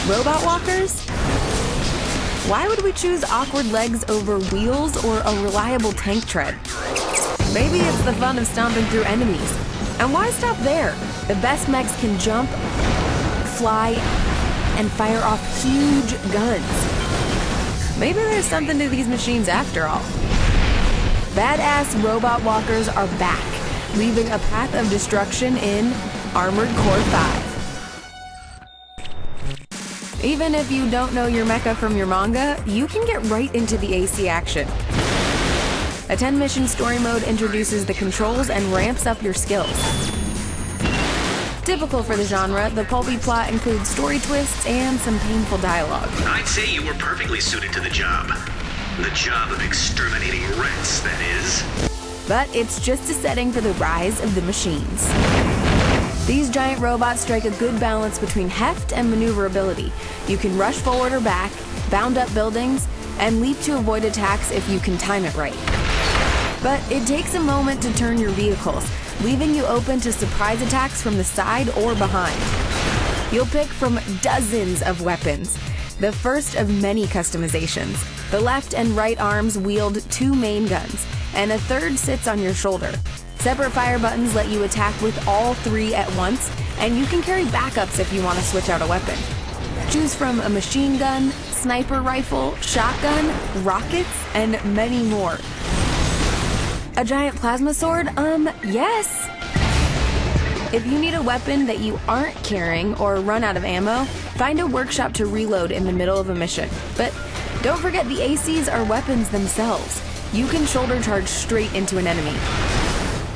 Robot walkers? Why would we choose awkward legs over wheels or a reliable tank tread? Maybe it's the fun of stomping through enemies. And why stop there? The best mechs can jump, fly, and fire off huge guns. Maybe there's something to these machines after all. Badass robot walkers are back, leaving a path of destruction in Armored Core V. Even if you don't know your mecha from your manga, you can get right into the AC action. A 10-mission story mode introduces the controls and ramps up your skills. Typical for the genre, the pulpy plot includes story twists and some painful dialogue. I'd say you were perfectly suited to the job. The job of exterminating rats, that is. But it's just a setting for the rise of the machines. These giant robots strike a good balance between heft and maneuverability. You can rush forward or back, bound up buildings, and leap to avoid attacks if you can time it right. But it takes a moment to turn your vehicles, leaving you open to surprise attacks from the side or behind. You'll pick from dozens of weapons, the first of many customizations. The left and right arms wield 2 main guns, and a third sits on your shoulder. Separate fire buttons let you attack with all 3 at once, and you can carry backups if you want to switch out a weapon. Choose from a machine gun, sniper rifle, shotgun, rockets, and many more. A giant plasma sword? Yes! If you need a weapon that you aren't carrying or run out of ammo, find a workshop to reload in the middle of a mission. But don't forget the ACs are weapons themselves. You can shoulder charge straight into an enemy.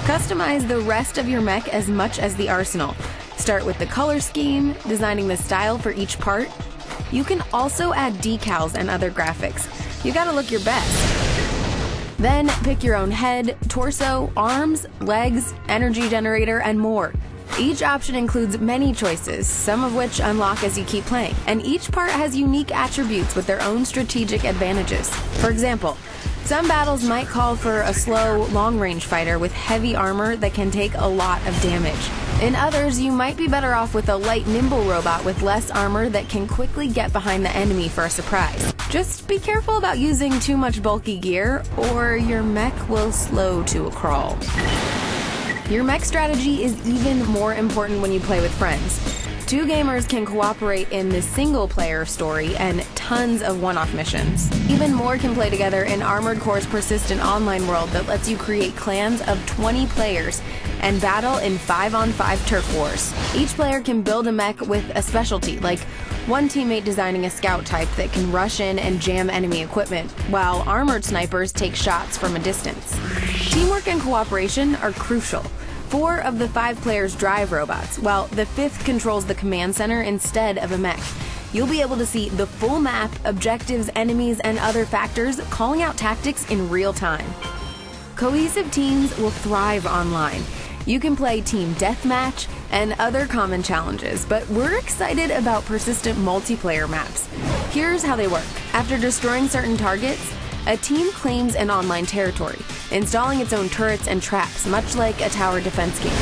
Customize the rest of your mech as much as the arsenal. Start with the color scheme, designing the style for each part. You can also add decals and other graphics. You gotta look your best. Then pick your own head, torso, arms, legs, energy generator, and more. Each option includes many choices, some of which unlock as you keep playing, and each part has unique attributes with their own strategic advantages. For example, some battles might call for a slow, long-range fighter with heavy armor that can take a lot of damage. In others, you might be better off with a light, nimble robot with less armor that can quickly get behind the enemy for a surprise. Just be careful about using too much bulky gear, or your mech will slow to a crawl. Your mech strategy is even more important when you play with friends. 2 gamers can cooperate in the single-player story and tons of one-off missions. Even more can play together in Armored Core's persistent online world that lets you create clans of 20 players and battle in 5-on-5 turf wars. Each player can build a mech with a specialty, like one teammate designing a scout type that can rush in and jam enemy equipment, while armored snipers take shots from a distance. Teamwork and cooperation are crucial. 4 of the 5 players drive robots, while the 5th controls the command center instead of a mech. You'll be able to see the full map, objectives, enemies, and other factors, calling out tactics in real time. Cohesive teams will thrive online. You can play team deathmatch and other common challenges, but we're excited about persistent multiplayer maps. Here's how they work. After destroying certain targets, a team claims an online territory, installing its own turrets and traps, much like a tower defense game.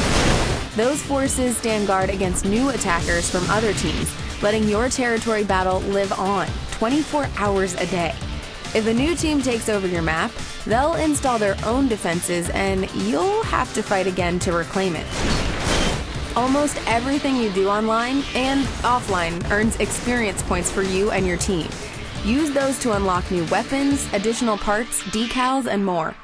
Those forces stand guard against new attackers from other teams, letting your territory battle live on 24 hours a day. If a new team takes over your map, they'll install their own defenses and you'll have to fight again to reclaim it. Almost everything you do online and offline earns experience points for you and your team. Use those to unlock new weapons, additional parts, decals, and more.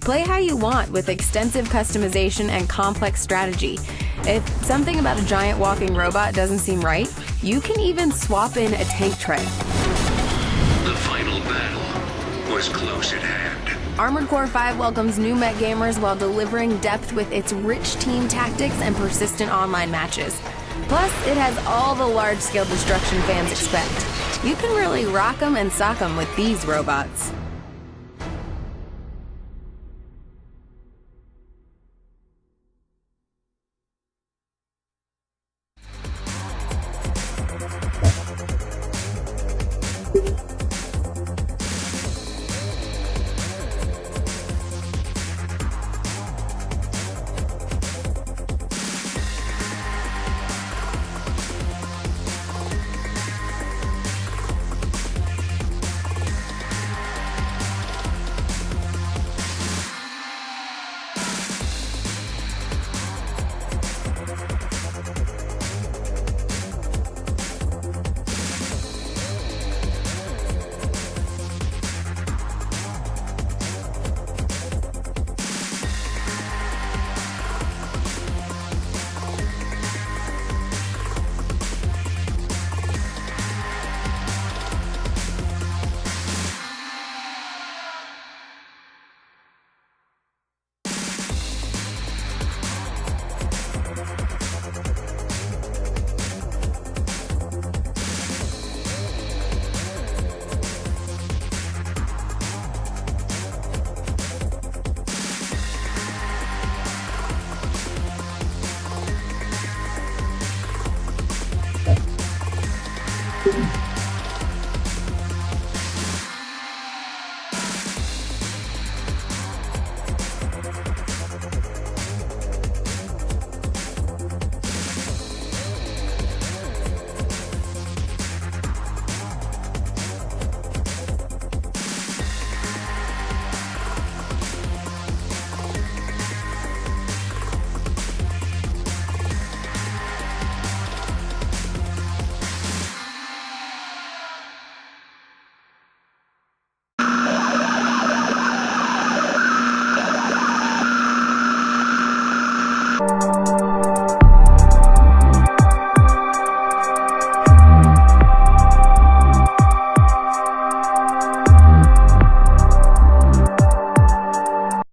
Play how you want with extensive customization and complex strategy. If something about a giant walking robot doesn't seem right, you can even swap in a tank tread. The final battle was close at hand. Armored Core V welcomes new mech gamers while delivering depth with its rich team tactics and persistent online matches. Plus, it has all the large-scale destruction fans expect. You can really rock 'em and sock 'em with these robots.